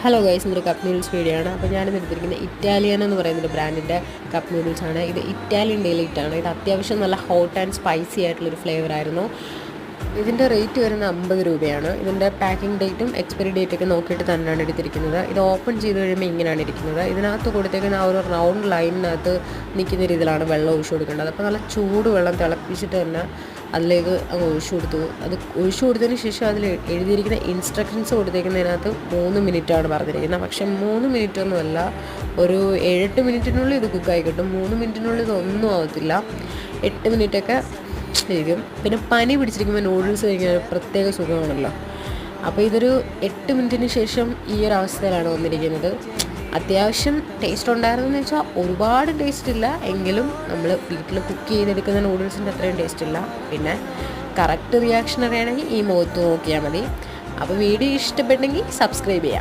Hello guys, ഇതൊരു cup noodles video ആണ്. അപ്പോൾ ഞാനിന്ന് എടുത്തിരിക്കുന്നത് ഇറ്റാലിയൻ എന്ന് പറയുന്നൊരു ബ്രാൻഡിൻ്റെ കപ്പ് നൂഡിൽസ് ആണ്. ഇത് ഇറ്റാലിയൻ ഡിലൈറ്റ് ആണ്. ഇത് അത്യാവശ്യം നല്ല ഹോട്ട് ആൻഡ് സ്പൈസി ആയിട്ടുള്ളൊരു ഫ്ലേവർ ആയിരുന്നു. ഇതിൻ്റെ റേറ്റ് വരുന്ന 50 രൂപയാണ്. ഇതിൻ്റെ പാക്കിംഗ് ഡേറ്റും എക്സ്പയറി ഡേറ്റൊക്കെ നോക്കിയിട്ട് തന്നെയാണ് എടുത്തിരിക്കുന്നത്. ഇത് ഓപ്പൺ ചെയ്ത് കഴിയുമ്പോൾ ഇങ്ങനെയാണ് ഇരിക്കുന്നത്. ഇതിനകത്ത് കൊടുത്തേക്കുന്ന ആ ഒരു റൗണ്ട് ലൈനിനകത്ത് നിൽക്കുന്ന രീതിയിലാണ് വെള്ളം ഒഴിച്ചു കൊടുക്കേണ്ടത്. അപ്പോൾ നല്ല ചൂട് വെള്ളം തിളപ്പിച്ചിട്ട് തന്നെ അതിലേക്ക് അങ്ങ് ഒഴിച്ചു കൊടുത്തു. അത് ഒഴിച്ചു കൊടുത്തതിന് ശേഷം അതിൽ എഴുതിയിരിക്കുന്ന ഇൻസ്ട്രക്ഷൻസ് കൊടുത്തേക്കുന്നതിനകത്ത് 3 മിനിറ്റാണ് പറഞ്ഞിരിക്കുന്നത്. പക്ഷേ 3 മിനിറ്റൊന്നുമല്ല, ഒരു 7-8 മിനിറ്റിനുള്ളിൽ ഇത് കുക്കായി കിട്ടും. 3 മിനിറ്റിനുള്ളിൽ ഇതൊന്നും ആവത്തില്ല, 8 മിനിറ്റൊക്കെ ഇരിക്കും. പിന്നെ പനി പിടിച്ചിരിക്കുമ്പോൾ നൂഡിൽസ് കഴിക്കാൻ ഒരു പ്രത്യേക സുഖമാണല്ലോ. അപ്പോൾ ഇതൊരു 8 മിനിറ്റിന് ശേഷം ഈ ഒരു അവസ്ഥയിലാണ് വന്നിരിക്കുന്നത്. അത്യാവശ്യം ടേസ്റ്റ് ഉണ്ടായിരുന്നെന്ന് വെച്ചാൽ ഒരുപാട് ടേസ്റ്റ് ഇല്ല, എങ്കിലും നമ്മൾ വീട്ടിൽ കുക്ക് ചെയ്തെടുക്കുന്ന നൂഡിൽസിൻ്റെ അത്രയും ടേസ്റ്റ് ഇല്ല. പിന്നെ കറക്റ്റ് റിയാക്ഷൻ അറിയണമെങ്കിൽ ഈ മുഖത്ത് നോക്കിയാൽ മതി. അപ്പോൾ വീഡിയോ ഇഷ്ടപ്പെട്ടെങ്കിൽ സബ്സ്ക്രൈബ് ചെയ്യാം.